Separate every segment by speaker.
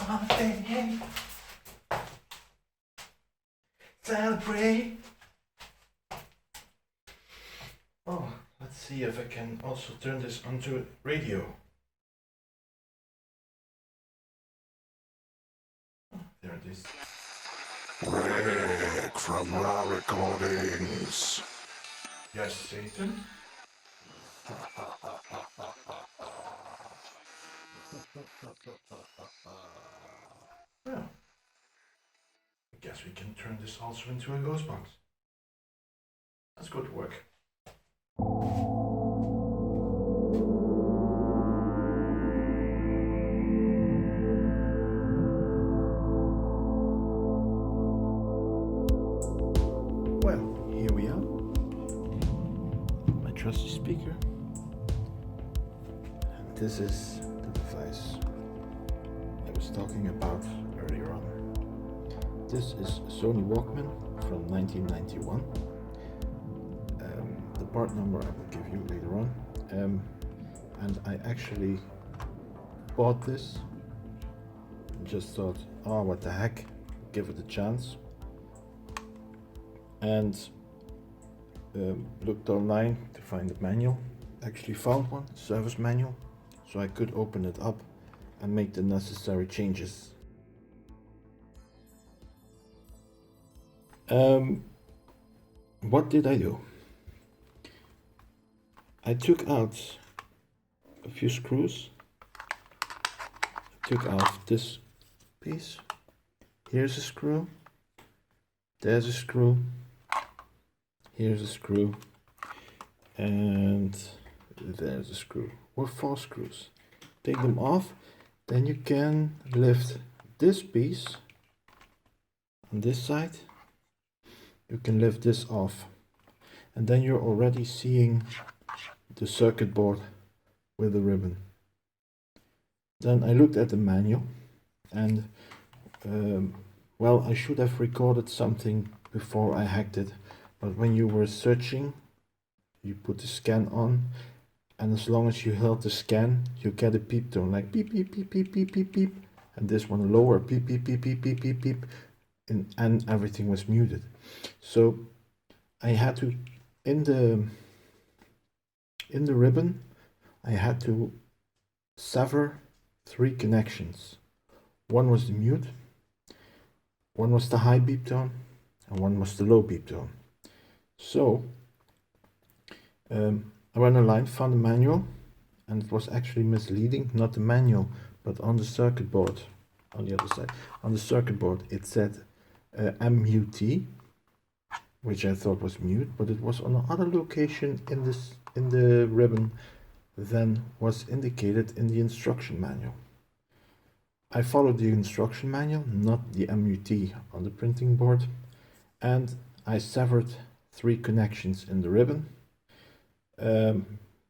Speaker 1: something. Celebrate. Oh, let's see if I can also turn this onto radio. Oh, there it is.
Speaker 2: Rick from RArecordings.
Speaker 1: Yes, Satan. Well, I guess we can turn this also into a Ghostbox. Let's go to work. Well, here we are. My trusty speaker. And this is the device I was talking about earlier on. This is a Sony Walkman from 1991. The part number I will give you later on. And I actually bought this and just thought, oh, what the heck, give it a chance. And looked online to find a manual. Actually found one, service manual, so I could open it up and make the necessary changes. What did I do? I took out a few screws. I took out this piece. Here's a screw. There's a screw. Here's a screw. And there's a screw. Or 4 screws. Take them off. Then you can lift this piece on this side. You can lift this off. And then you're already seeing the circuit board with the ribbon. Then I looked at the manual and well, I should have recorded something before I hacked it, but when you were searching, you put the scan on, and as long as you held the scan, you get a beep tone like beep beep beep beep beep beep beep, and this one lower beep beep beep beep beep beep beep, and everything was muted. So I had to, in the ribbon, I had to sever 3 connections. One was the mute, one was the high beep tone, and one was the low beep tone. So I went online, found the manual, and it was actually misleading. Not the manual, but on the circuit board, on the other side, on the circuit board, it said MUT, which I thought was mute, but it was on another location in the ribbon than was indicated in the instruction manual. I followed the instruction manual, not the MUT on the printing board, and I severed 3 connections in the ribbon.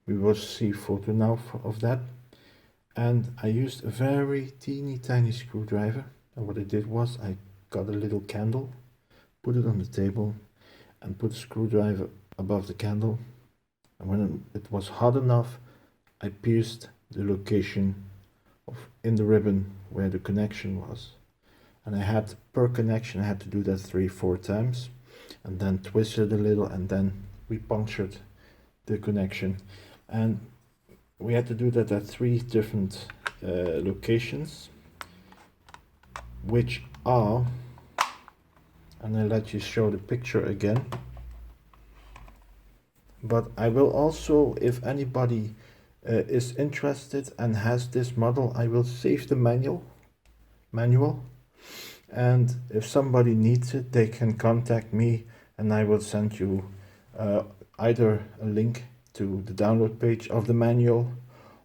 Speaker 1: We will see a photo now of that. And I used a very teeny tiny screwdriver, and what I did was I got a little candle, put it on the table, and put a screwdriver above the candle, and when it was hot enough, I pierced the location in the ribbon where the connection was, and I had per connection I had to do that 3-4 times, and then twisted a little, and then we punctured the connection, and we had to do that at 3 different locations, which are, and I'll let you show the picture again. But I will also, if anybody is interested and has this model, I will save the manual, and if somebody needs it, they can contact me, and I will send you either a link to the download page of the manual,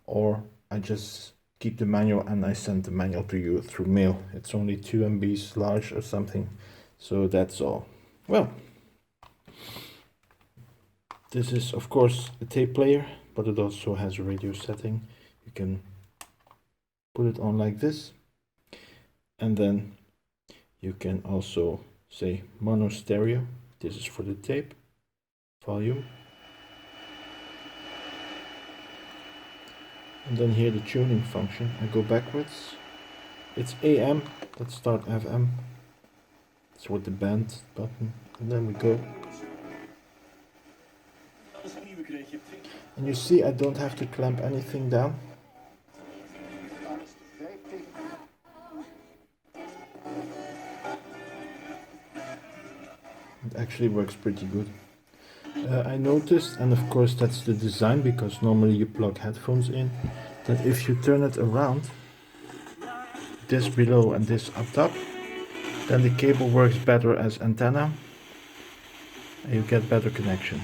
Speaker 1: or I just keep the manual and I send the manual to you through mail. It's only 2 MBs large or something, so that's all. Well, this is of course a tape player, but it also has a radio setting. You can put it on like this, and then you can also say mono stereo. This is for the tape volume. And then here the tuning function. I go backwards It's AM. Let's start FM. It's with the band button, and then we go. And you see, I don't have to clamp anything down. It actually works pretty good. I noticed, and of course that's the design, because normally you plug headphones in, that if you turn it around, this below and this up top, then the cable works better as antenna and you get better connection.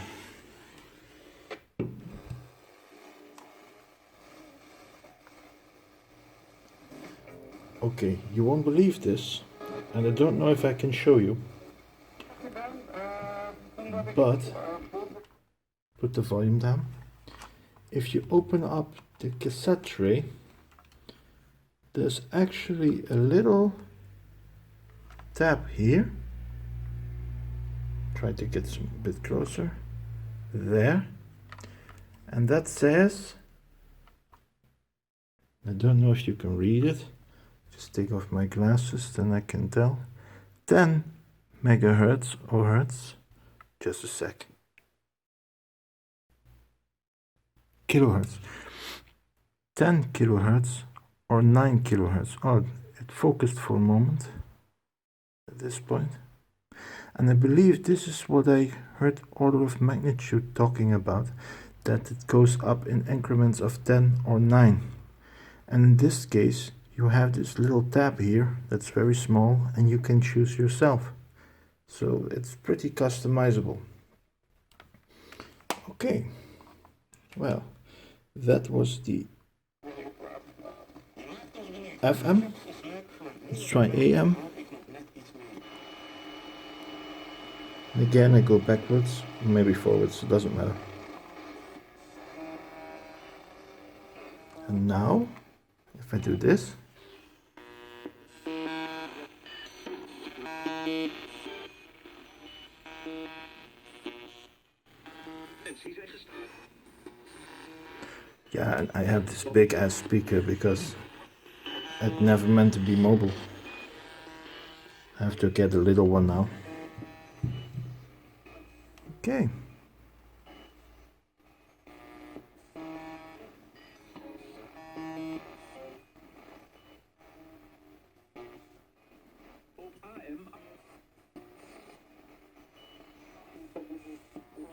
Speaker 1: Okay, you won't believe this, and I don't know if I can show you, but put the volume down. If you open up the cassette tray, there's actually a little tab here. Try to get some bit closer. There. And that says, I don't know if you can read it. Just take off my glasses, then I can tell. 10 megahertz or hertz. Just a sec. Kilohertz. 10 kilohertz or 9 kilohertz. Oh, it focused for a moment at this point. And I believe this is what I heard order of magnitude talking about, that it goes up in increments of 10 or 9. And in this case, you have this little tab here that's very small and you can choose yourself. So it's pretty customizable. Okay, well, that was the FM. Let's try AM. And again, I go backwards, maybe forwards, it doesn't matter. And now, if I do this, yeah, and I have this big ass speaker because it never meant to be mobile. I have to get a little one now. Okay.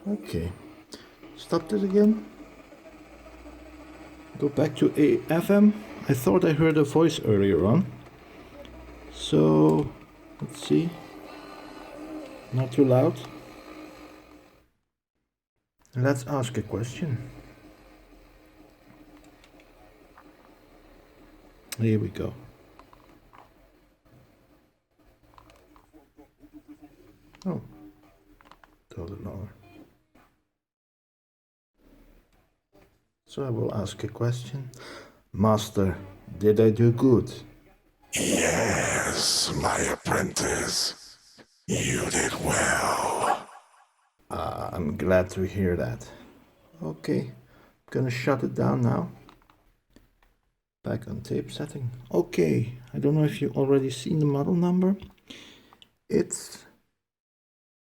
Speaker 1: Okay. Stop this again. Go back to FM. I thought I heard a voice earlier on. So, let's see. Not too loud. Let's ask a question. Here we go. Oh, told it lower. So I will ask a question. Master, did I do good?
Speaker 2: Yes, my apprentice. You did well.
Speaker 1: I'm glad to hear that. Okay, I'm gonna shut it down now. Back on tape setting. Okay, I don't know if you already seen the model number. It's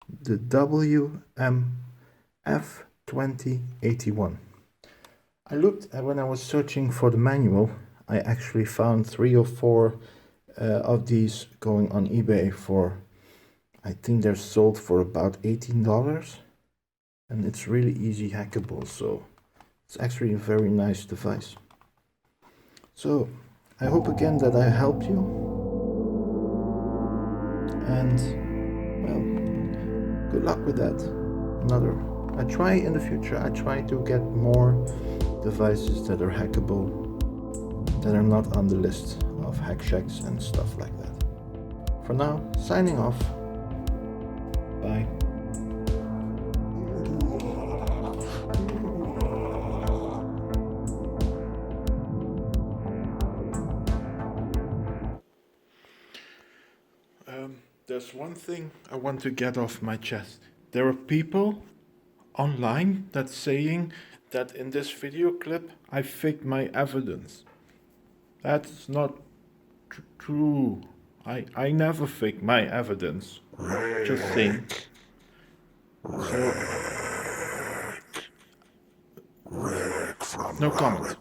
Speaker 1: the WMF2081. I looked when I was searching for the manual. I actually found 3 or 4 of these going on eBay for, I think they're sold for about $18, and it's really easy hackable, so it's actually a very nice device. So I hope again that I helped you, and well, good luck with that. I try in the future, I try to get more devices that are hackable, that are not on the list of hack shacks and stuff like that. For now, signing off. Bye. There's one thing I want to get off my chest. There are people online that's saying that in this video clip I faked my evidence. That's not true. I never fake my evidence. Just saying. So,
Speaker 2: Rick from
Speaker 1: no comment.